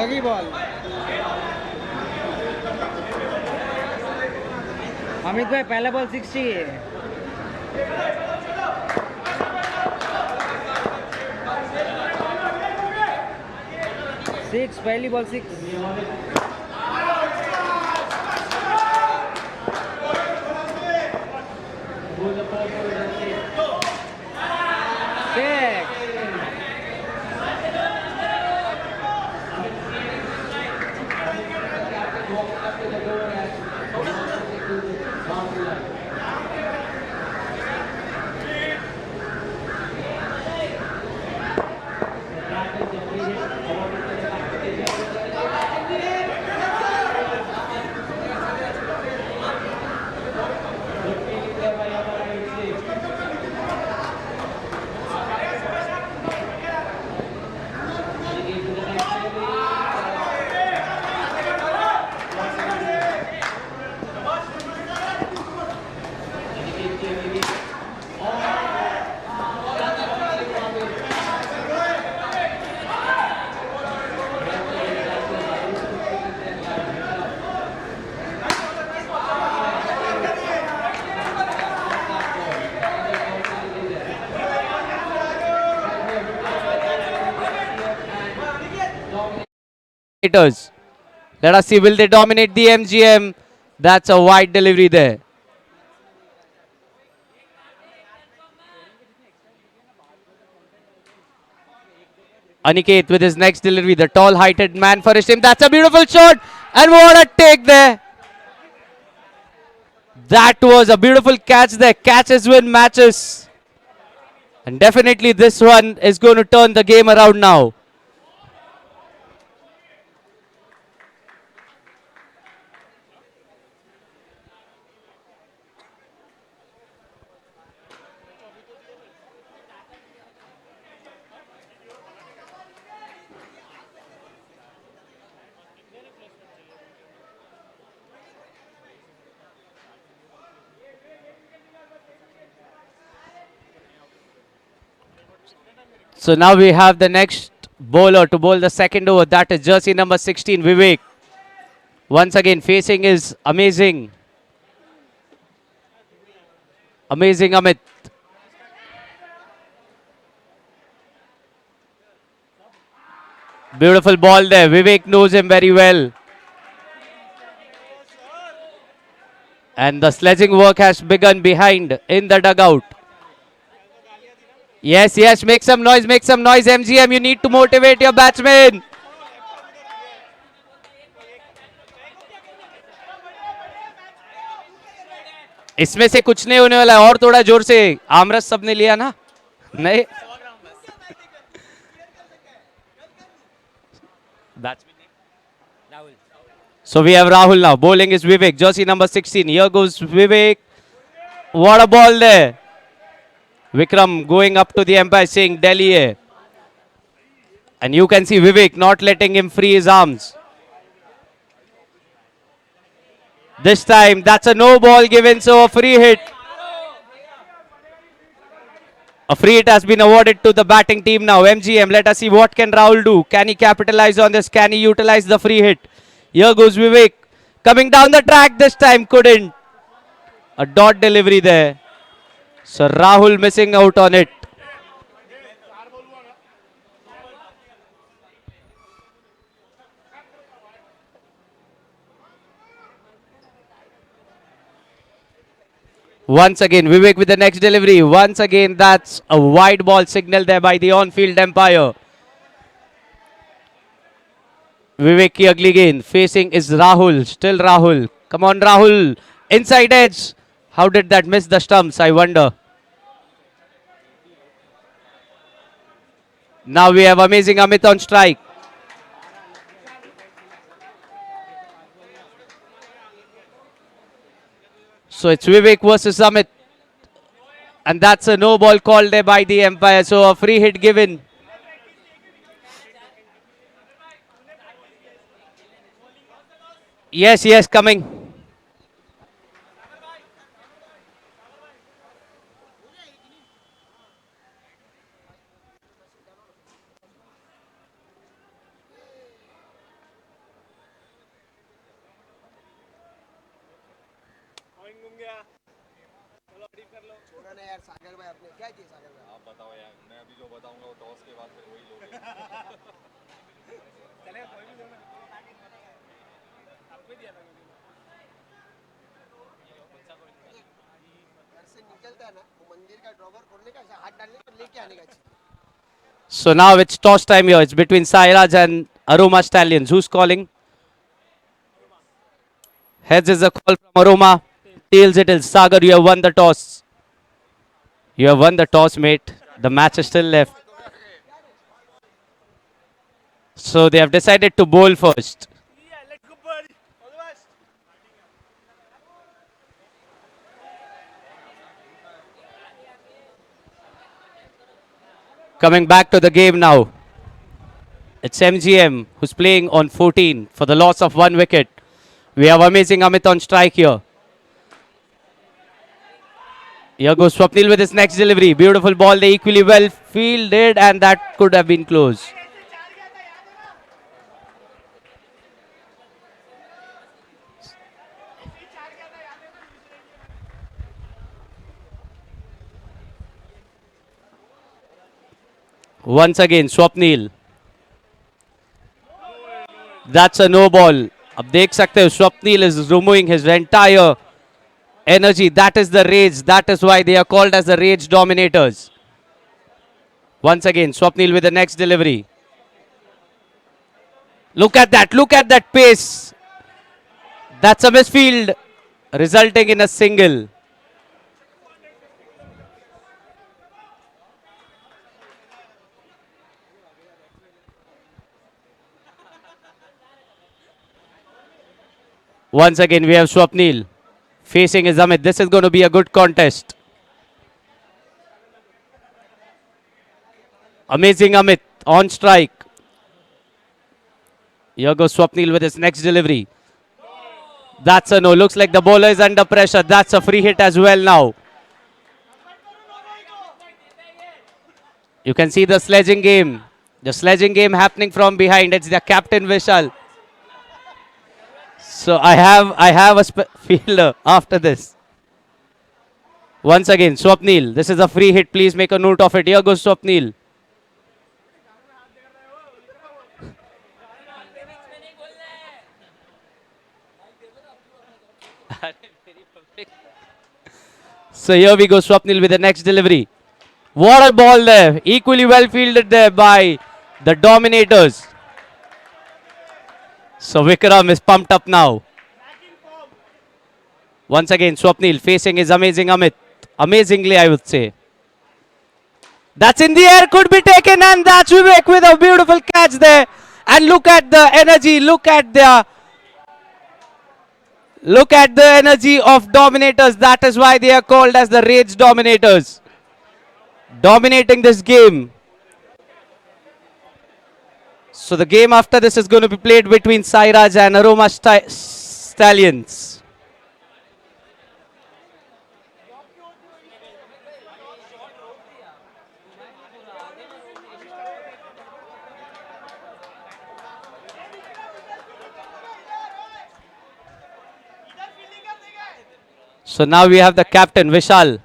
लगी बॉल। अमित भाई पहला बॉल 60 है। 6 पहली ball 6। Let us see, will they dominate the MGM? That's a wide delivery there. Aniket with his next delivery, the tall heighted man for his team. That's a beautiful shot. And what a take there. That was a beautiful catch there. Catches win matches. And definitely this one is going to turn the game around now. So now we have the next bowler to bowl the second over. That is jersey number 16, Vivek. Once again, facing is amazing. Amazing Amit. Beautiful ball there. Vivek knows him very well. And the sledging work has begun behind in the dugout. Yes, yes, make some noise, MGM. You need to motivate your batsmen. इसमें से कुछ नहीं होने वाला है, और थोड़ा जोर से। आमरस सबने लिया ना? नहीं। So we have Rahul now. Bowling is Vivek, jersey number 16. Here goes Vivek. What a ball there. Vikram going up to the umpire saying Delhi hai. And you can see Vivek not letting him free his arms. This time, that's a no ball given, so a free hit. A free hit has been awarded to the batting team now. MGM, let us see what can Rahul do. Can he capitalize on this? Can he utilize the free hit? Here goes Vivek. Coming down the track this time, couldn't. A dot delivery there. So Rahul missing out on it. Once again, Vivek with the next delivery. Once again, that's a wide ball signal there by the on-field umpire. Vivek ki agli gend. Facing is Rahul. Still Rahul. Come on, Rahul. Inside edge. How did that miss the stumps, I wonder. Now we have amazing Amit on strike. So it's Vivek versus Amit. And that's a no ball called there by the umpire. So a free hit given. Yes, yes, coming. So now it's toss time here. It's between Sairaj and Aroma Stallions. Who's calling? Heads is a call from Aroma. Tails it is Sagar. You have won the toss. You have won the toss, mate. The match is still left. So they have decided to bowl first. Coming back to the game now. It's MGM who's playing on 14 for the loss of 1 wicket. We have amazing Amit on strike here. Here goes Swapnil with his next delivery. Beautiful ball. They equally well fielded, and that could have been close. Once again, Swapnil. That's a no ball. अब देख सकते हो Swapnil is removing his entire energy. That is the rage. That is why they are called as the rage dominators. Once again, Swapnil with the next delivery. Look at that. Look at that pace. That's a misfield, resulting in a single. Once again, we have Swapnil facing his Amit. This is going to be a good contest. Amazing Amit on strike. Here goes Swapnil with his next delivery. That's a no. Looks like the bowler is under pressure. That's a free hit as well now. You can see the sledging game. The sledging game happening from behind. It's the captain Vishal. So I have a fielder after this. Once again, Swapnil. This is a free hit. Please make a note of it. Here goes Swapnil. So here we go, Swapnil with the next delivery. What a ball there. Equally well fielded there by the dominators. So Vikram is pumped up now. Once again, Swapnil facing his amazing Amit. Amazingly, I would say. That's in the air, could be taken, and that's Vivek with a beautiful catch there. And look at the energy, look at the energy of dominators. That is why they are called as the Rage Dominators. Dominating this game. So the game after this is going to be played between Sairaj and Aroma Stallions. So now we have the captain, Vishal.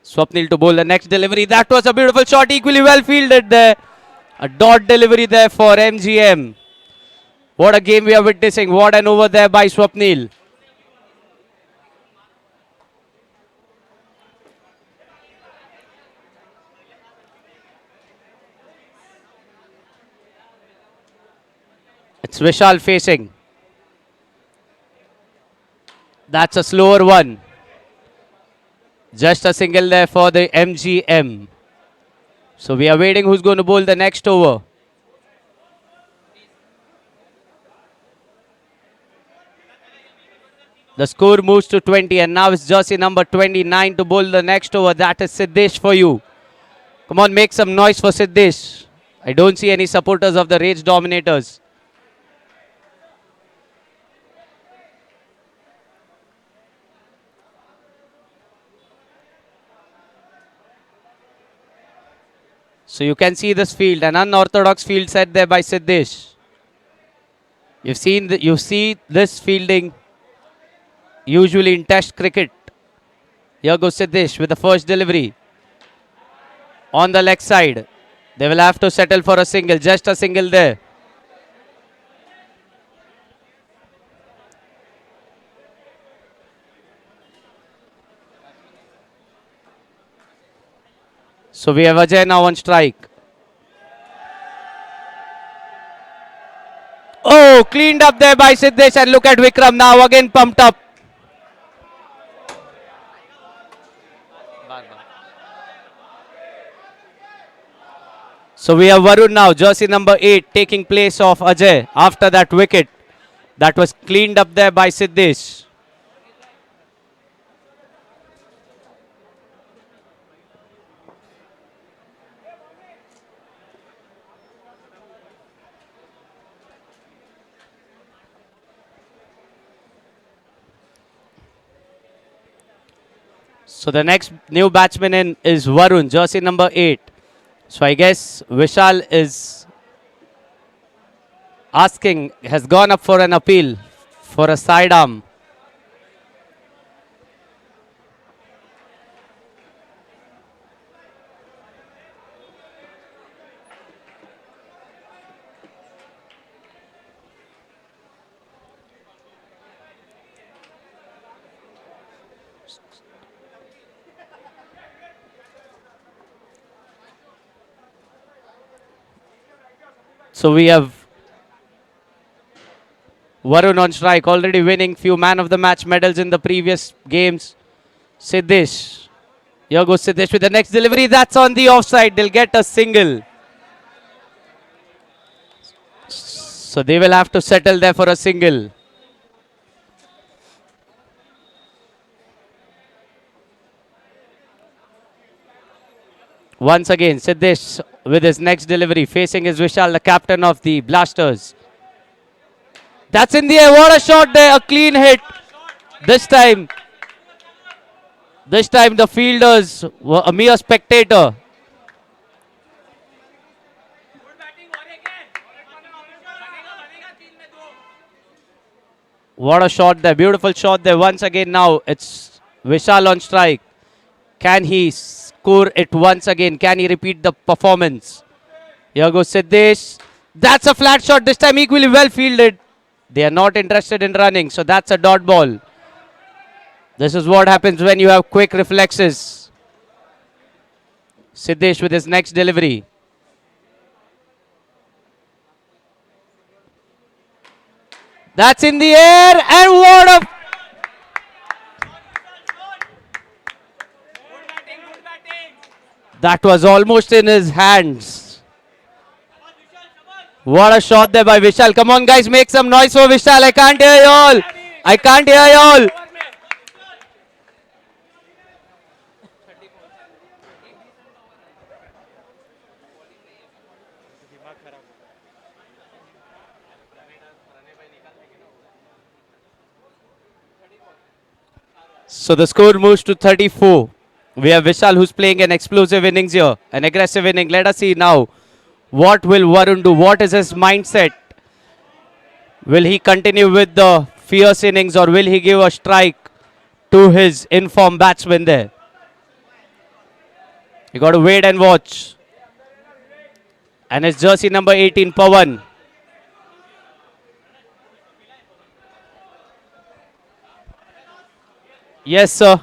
Swapnil to bowl the next delivery. That was a beautiful shot, equally well fielded there. A dot delivery there for MGM. What a game we are witnessing. What an over there by Swapnil. It's Vishal facing. That's a slower one. Just a single there for the MGM. So we are waiting who's going to bowl the next over. The score moves to 20 and now it's jersey number 29 to bowl the next over. That is Siddesh for you. Come on, make some noise for Siddesh. I don't see any supporters of the Rage Dominators. So you can see this field, an unorthodox field set there by Siddesh. You see this fielding usually in Test cricket. Here goes Siddesh with the first delivery. On the leg side, they will have to settle for a single, just a single there. So we have Ajay now on strike. Oh, cleaned up there by Siddesh, and look at Vikram now again pumped up. So we have Varun now, jersey number 8, taking place of Ajay after that wicket. That was cleaned up there by Siddesh. So the next new batsman in is Varun, jersey number 8. So I guess Vishal is asking, has gone up for an appeal for a sidearm. So we have Varun on strike, already winning few man of the match medals in the previous games. Siddesh. Here goes Siddesh with the next delivery. That's on the offside. They'll get a single. So they will have to settle there for a single. Once again, Siddesh with his next delivery, facing his Vishal, the captain of the Blasters. That's in the air. What a shot there. A clean hit. This time the fielders were a mere spectator. What a shot there. Beautiful shot there. Once again now it's Vishal on strike. Can he score it once again? Can he repeat the performance? Here goes Siddesh. That's a flat shot. This time equally well fielded. They are not interested in running. So that's a dot ball. This is what happens when you have quick reflexes. Siddesh with his next delivery. That's in the air. And what a That was almost in his hands. What a shot there by Vishal. Come on, guys, make some noise for Vishal. I can't hear you all. I can't hear you all. So the score moves to 34. We have Vishal who's playing an explosive innings here, an aggressive inning. Let us see now. What will Varun do? What is his mindset? Will he continue with the fierce innings or will he give a strike to his informed batsman there? You got to wait and watch. And his jersey number 18, Pawan. Yes, sir.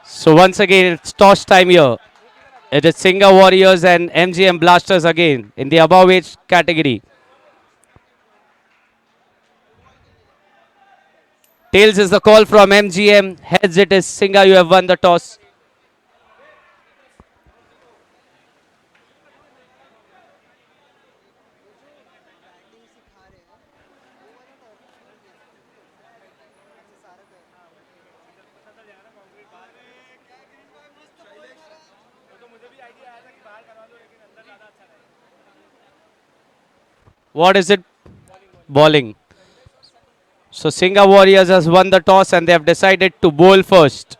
So once again, it's toss time here. It is Singa Warriors and MGM Blasters again in the above age category. Tails is the call from MGM. Heads it is Singa. You have won the toss. What is it? Bowling. So Singa Warriors has won the toss and they have decided to bowl first.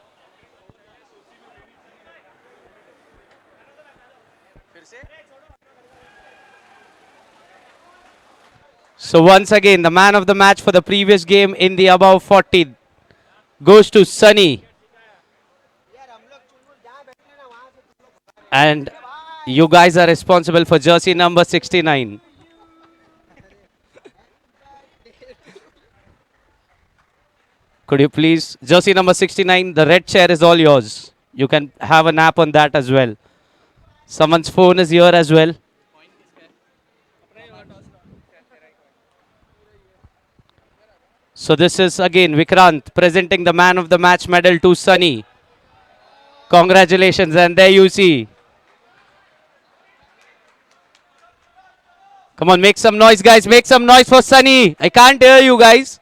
So once again, the man of the match for the previous game in the above 40 goes to Sunny. And you guys are responsible for jersey number 69. Could you please, jersey number 69, the red chair is all yours. You can have a nap on that as well. Someone's phone is here as well. So this is again Vikrant presenting the man of the match medal to Sunny. Congratulations, and there you see. Come on, make some noise, guys. Make some noise for Sunny. I can't hear you guys.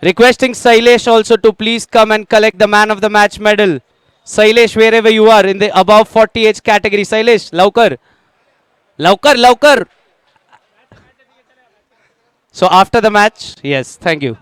Requesting Sailesh also to please come and collect the man of the match medal. Sailesh, wherever you are in the above 40 age category. Sailesh, Laukar. Laukar, Laukar. So after the match, yes, thank you.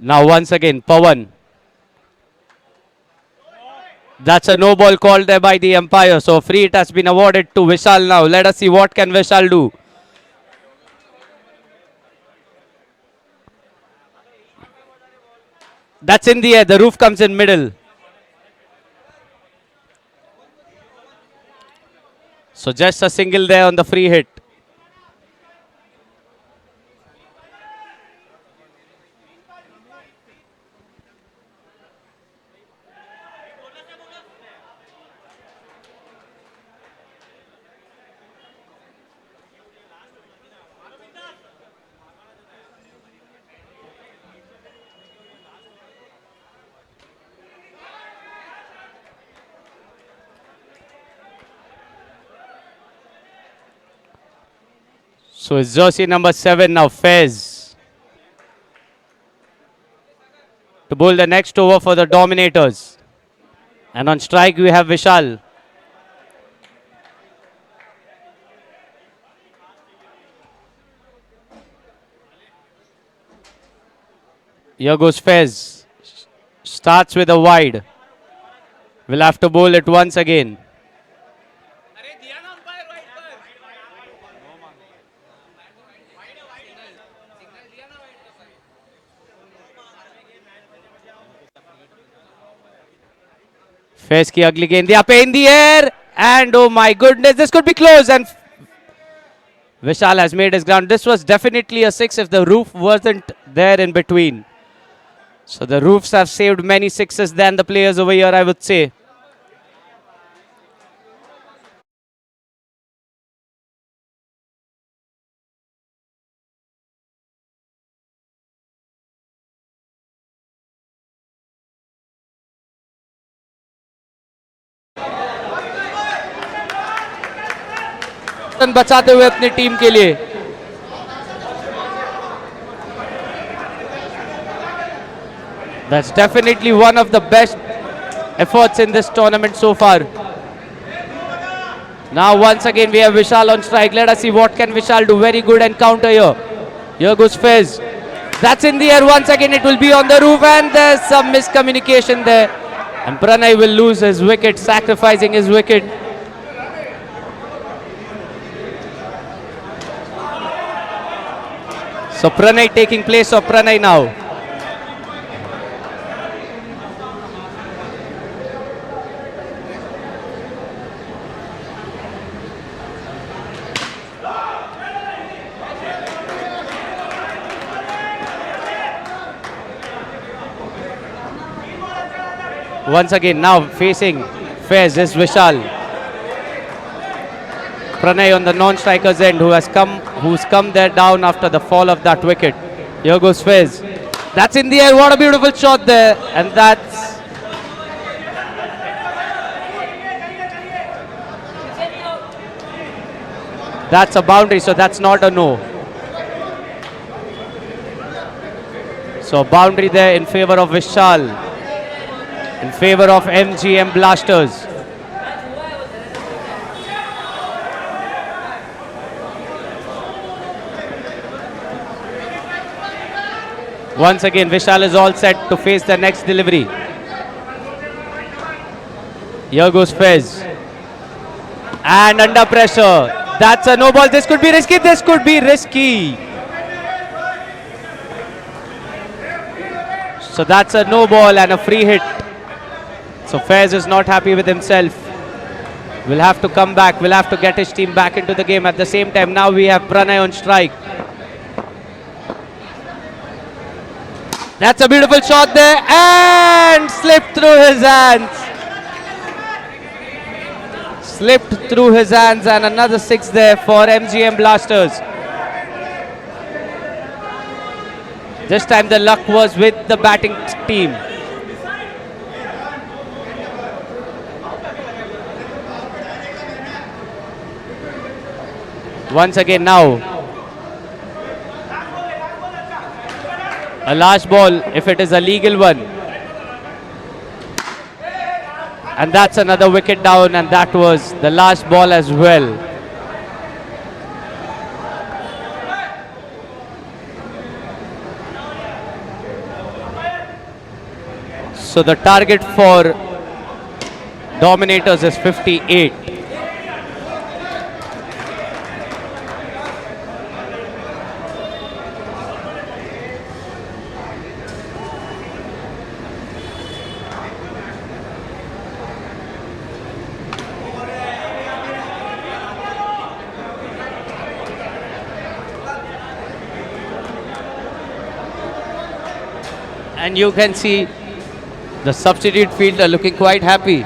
Now once again, Pawan. That's a no ball called there by the umpire. So free it has been awarded to Vishal now. Let us see what can Vishal do. That's in the air. The roof comes in middle. So just a single there on the free hit. So it's jersey number 7 now, Fez. To bowl the next over for the Dominators. And on strike we have Vishal. Here goes Fez. Starts with a wide. Will have to bowl it once again. Fez ki agli gend yahan pe in the air. And oh my goodness, this could be close. And Vishal has made his ground. This was definitely a six if the roof wasn't there in between. So the roofs have saved many sixes than the players over here, I would say. Run बचाते हुए अपनी team के लिए. That's definitely one of the best efforts in this tournament so far. Now once again we have Vishal on strike. Let us see what can Vishal do. Very good encounter here. Here goes Fez. That's in the air once again. It will be on the roof and there's some miscommunication there. And Pranay will lose his wicket, sacrificing his wicket. So Pranay taking place of Pranay now. Once again now facing Fez is Vishal. Pranay on the non-striker's end who's come there down after the fall of that wicket. Here goes Fez. That's in the air. What a beautiful shot there. And that's a boundary, so that's not a no. So boundary there in favor of Vishal. In favor of MGM Blasters. Once again, Vishal is all set to face the next delivery. Here goes Fez. And under pressure. That's a no ball. This could be risky. This could be risky. So that's a no ball and a free hit. So Fez is not happy with himself. Will have to come back. Will have to get his team back into the game. At the same time, now we have Pranay on strike. That's a beautiful shot there and slipped through his hands. Slipped through his hands and another six there for MGM Blasters. This time the luck was with the batting team. Once again now. A last ball if it is a legal one. And that's another wicket down and that was the last ball as well. So the target for Dominators is 58. And you can see the substitute fielder looking quite happy.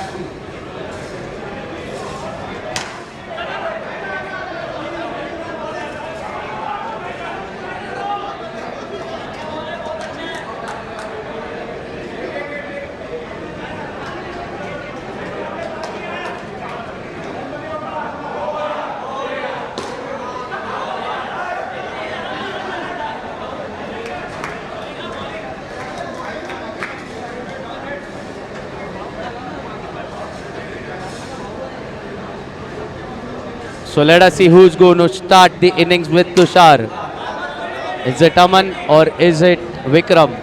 So let us see who's going to start the innings with Tushar. Is it Aman or is it Vikram?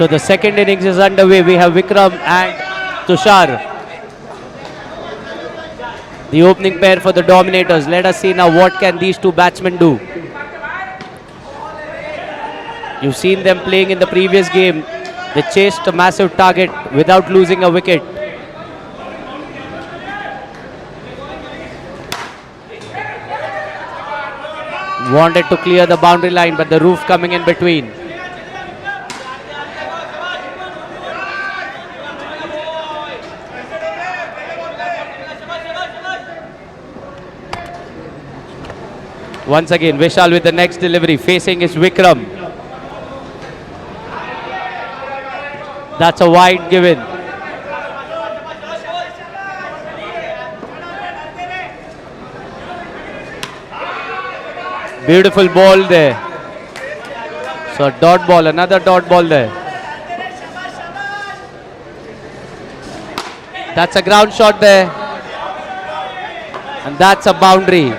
So the second innings is underway. We have Vikram and Tushar, the opening pair for the Dominators. Let us see now what can these two batsmen do. You've seen them playing in the previous game. They chased a massive target without losing a wicket. Wanted to clear the boundary line, but the roof coming in between. Once again, Vishal with the next delivery, facing is Vikram. That's a wide given. Beautiful ball there. So a dot ball, another dot ball there. That's a ground shot there. And that's a boundary.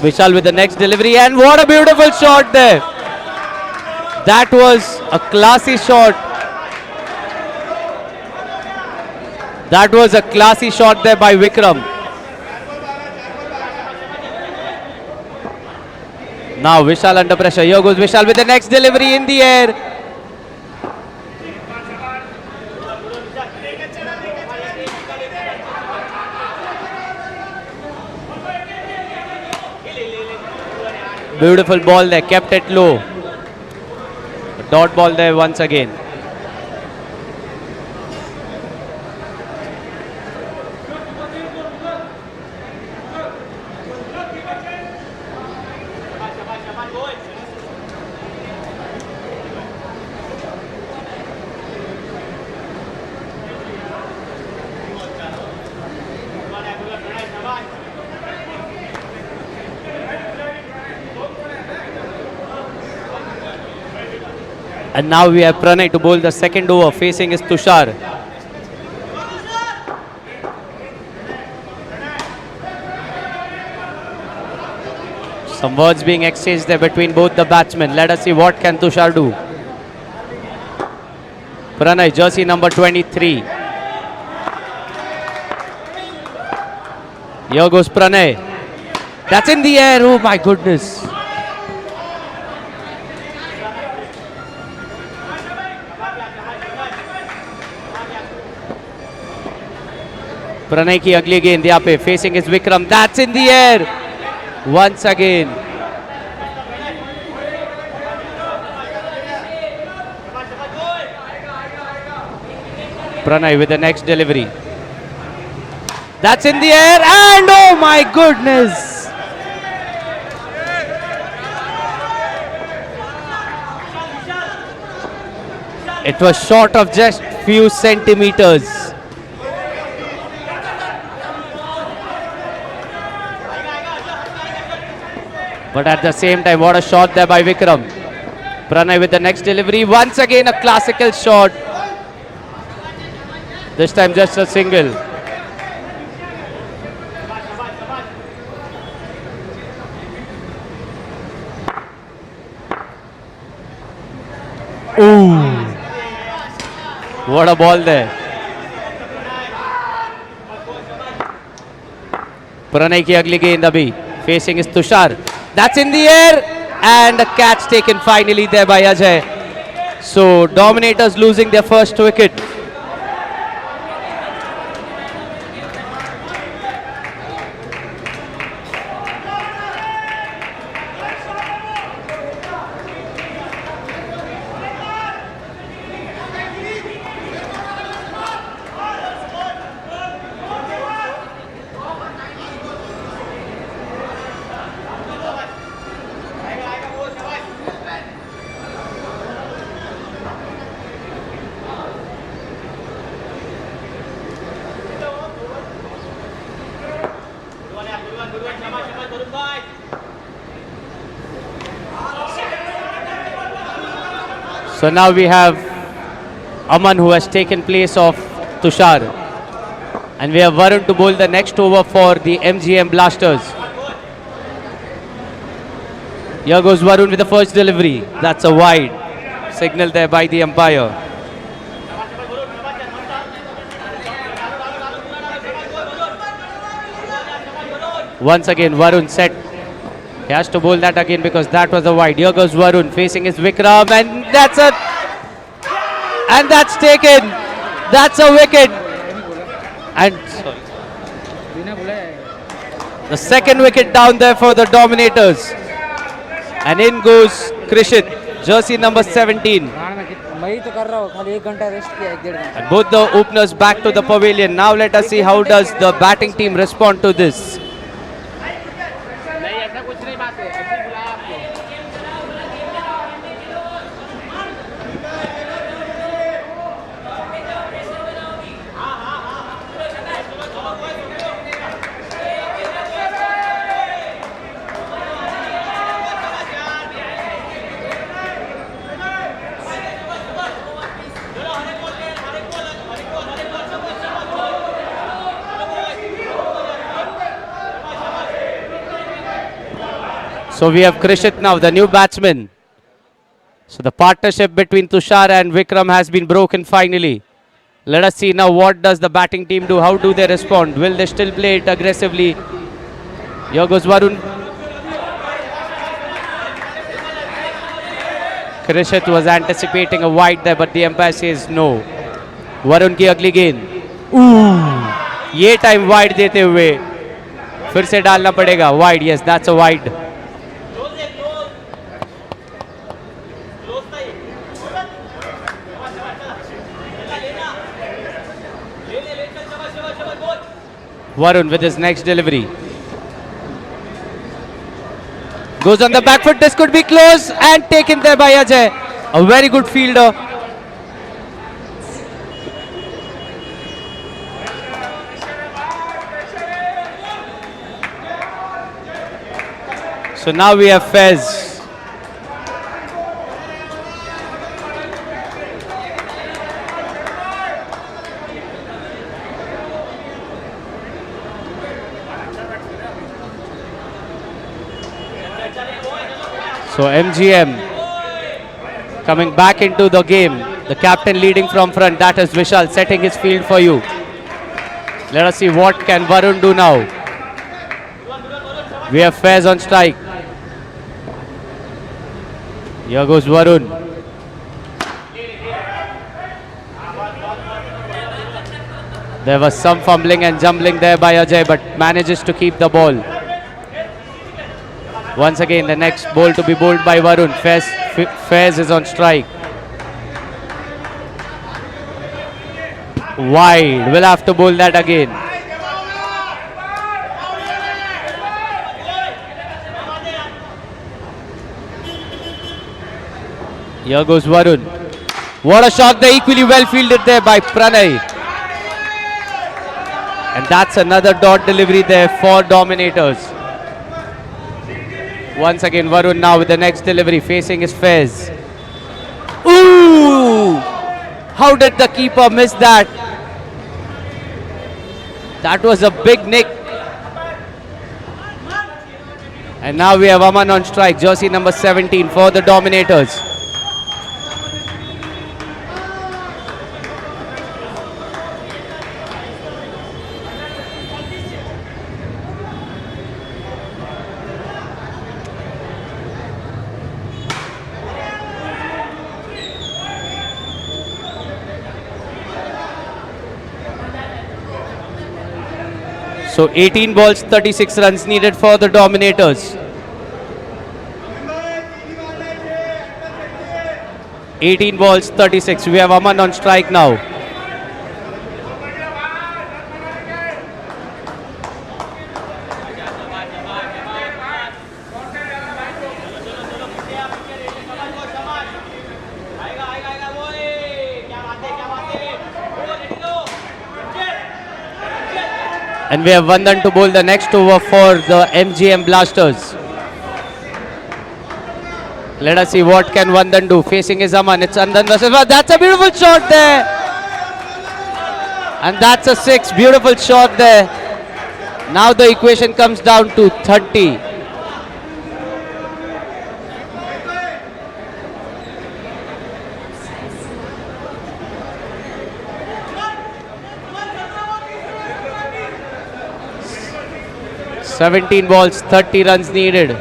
Vishal with the next delivery, and what a beautiful shot there. That was a classy shot. That was a classy shot there by Vikram. Now Vishal under pressure. Here goes Vishal with the next delivery in the air. Beautiful ball there, kept it low. A dot ball there once again. And now we have Pranay to bowl the second over, facing is Tushar. Some words being exchanged there between both the batsmen. Let us see what can Tushar do. Pranay, jersey number 23. Here goes Pranay. That's in the air. Oh my goodness. Pranay की अगली गेंद यहाँ पे, facing is Vikram. That's in the air once again. Pranay with the next delivery. That's in the air, and oh my goodness. It was short of just few centimeters. But at the same time, what a shot there by Vikram. Pranay with the next delivery. Once again, a classical shot. This time just a single. Ooh. What a ball there. Pranay की अगली गेंद अभी. Facing is Tushar. That's in the air, and a catch taken finally there by Ajay. So Dominators losing their first wicket. So now we have Aman who has taken place of Tushar. And we have Varun to bowl the next over for the MGM Blasters. Here goes Varun with the first delivery. That's a wide. Signal there by the umpire. Once again Varun set. He has to bowl that again because that was a wide. Here goes Varun facing his Vikram, and that's a... And that's taken. That's a wicket. And बिना बुलाए the second wicket down there for the Dominators. And in goes Krishit, jersey number 17. मैं ही तो कर रहा हूँ खाली 1 घंटा rest किया 1 डेढ़ घंटा And both the openers back to the pavilion. Now let us see how does the batting team respond to this. नहीं ऐसा कुछ नहीं बात है ऐसे ही बुलाया आपको So we have Krishit now, the new batsman. So the partnership between Tushar and Vikram has been broken finally. Let us see now what does the batting team do. How do they respond? Will they still play it aggressively? Here goes Varun. Krishit was anticipating a wide there, but the umpire says no. Varun की अगली गेंद. ये time wide देते हुए फिर से डालना पड़ेगा. Wide, yes, that's a wide. Varun with his next delivery. Goes on the back foot. This could be close and taken there by Ajay. A very good fielder. So now we have Fez. So MGM coming back into the game. The captain leading from front. That is Vishal setting his field for you. Let us see what can Varun do now. We have Fez on strike. Here goes Varun. There was some fumbling and jumbling there by Ajay, but manages to keep the ball. Once again, the next ball to be bowled by Varun. Fez is on strike. Wide. We'll have to bowl that again. Here goes Varun. What a shot. The equally well fielded there by Pranay. And that's another dot delivery there for Dominators. Once again, Varun now with the next delivery facing his Fez. Ooh! How did the keeper miss that? That was a big nick. And now we have Aman on strike, jersey number 17 for the Dominators. So 18 balls, 36 runs needed for the Dominators. 18 balls, 36. We have Aman on strike now. And we have Vandan to bowl the next over for the MGM Blasters. Let us see what can Vandan do. Facing his Aman. It's Andan versus Vandan. That's a beautiful shot there. And that's a 6. Beautiful shot there. Now the equation comes down to 30. "17 balls, 30 runs needed."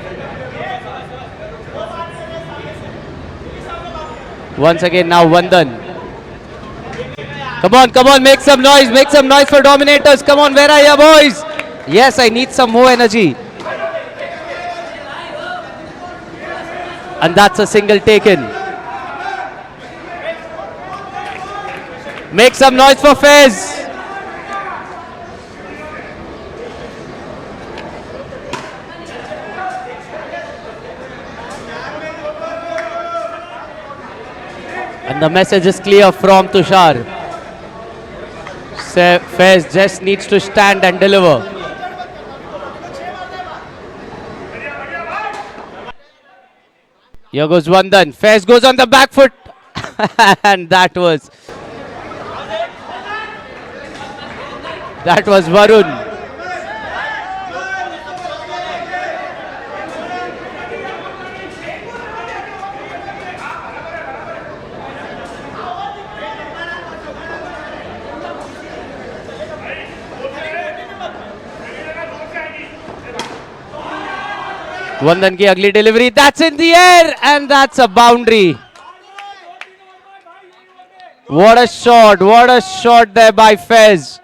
Once again now Vandan. Come on, make some noise for Dominators. Come on, where are you boys? Yes, I need some more energy. And that's a single taken. Make some noise for Fez. And the message is clear from Tushar. Fez just needs to stand and deliver. Here goes Vandan. Fez goes on the back foot. And that was Varun. Vandan की अगली delivery. That's in the air and that's a boundary. What a shot there by Fez.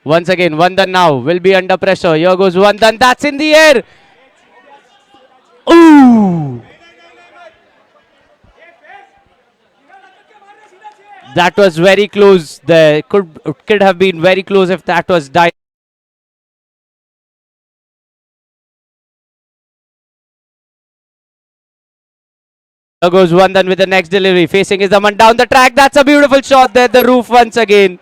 Once again, Vandan now will be under pressure. Here goes Vandan. That's in the air. Ooh! That was very close. There could have been very close if that was died. Here goes Vandan with the next delivery. Facing his Aman down the track. That's a beautiful shot there. The roof once again.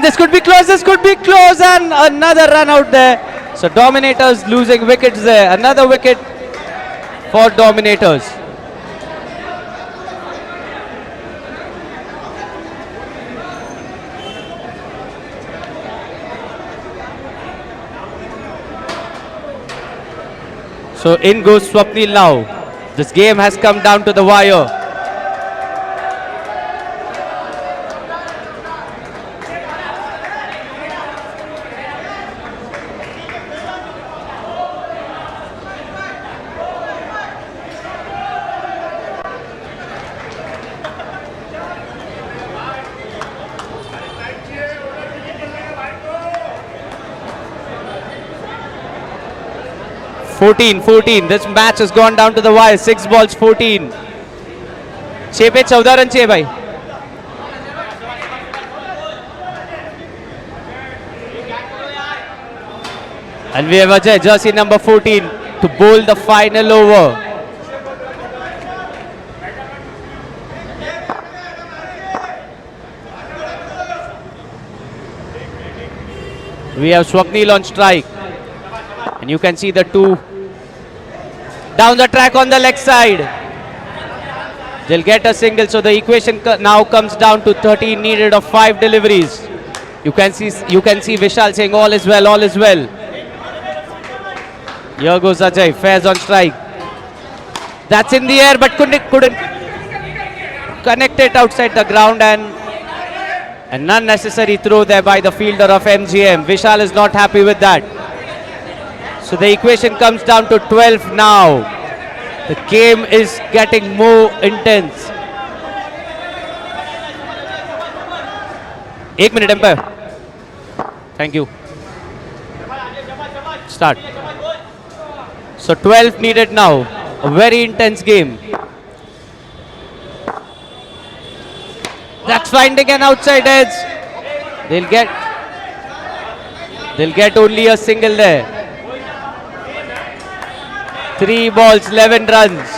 And this could be close, and another run out there. So Dominators losing wickets there. Another wicket for Dominators. So in goes Swapnil now. This game has come down to the wire. Fourteen. This match has gone down to the wire. 6 balls, 14. 6 पे 14 run चाहिए भाई. And we have Ajay, jersey number 14, to bowl the final over. We have Swapnil on strike. And you can see the two down the track on the leg side. They'll get a single, so the equation now comes down to 13 needed of 5 deliveries. You can see Vishal saying all is well, all is well. Here goes Ajay, fares on strike. That's in the air, but couldn't connect it outside the ground, and an unnecessary throw there by the fielder of MGM. Vishal is not happy with that. So the equation comes down to 12 now. The game is getting more intense. 1 minute, umpire. Thank you. Start. So 12 needed now. A very intense game. That's finding an outside edge. They'll get only a single there. 3 balls, 11 runs.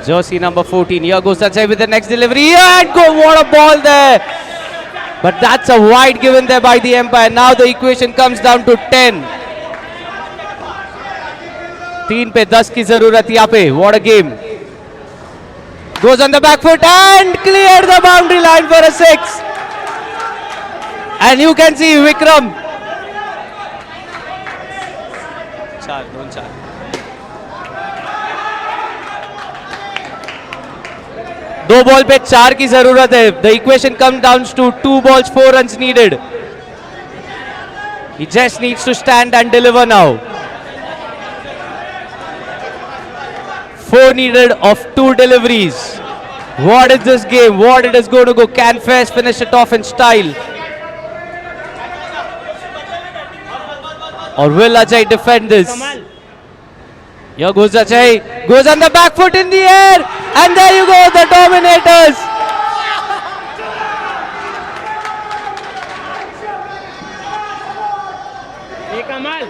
Jersey number 14. Here goes Ajay with the next delivery. And go, what a ball there. But that's a wide given there by the umpire. Now the equation comes down to 10. 3 पे 10 की जरूरत यहाँ पे. What a game. Goes on the back foot and cleared the boundary line for a 6. And you can see Vikram. 2 ball पे 4 की जरूरत है. The equation comes down to 2 balls, 4 runs needed. He just needs to stand and deliver now. 4 needed of 2 deliveries. What is this game? What it is going to go? Can Fairs finish it off in style? Or will Ajay defend this? Here goes Ajay. Goes on the back foot in the air. And there you go, the Dominators. ये कमाल.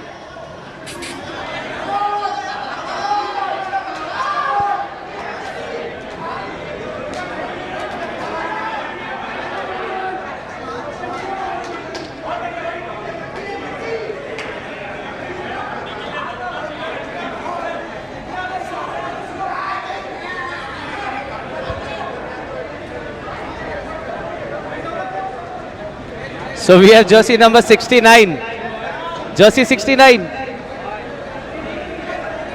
So we have jersey number 69. Jersey 69.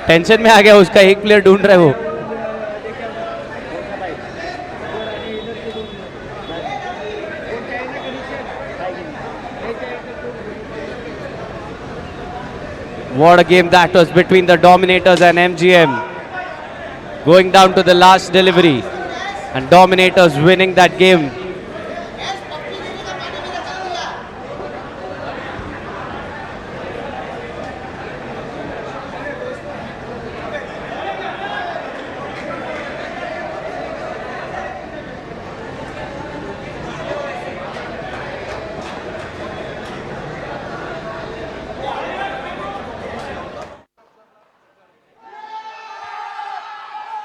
Tension में आ गया, उसका एक player ढूंढ रहा है वो. What a game that was between the Dominators and MGM. Going down to the last delivery. And Dominators winning that game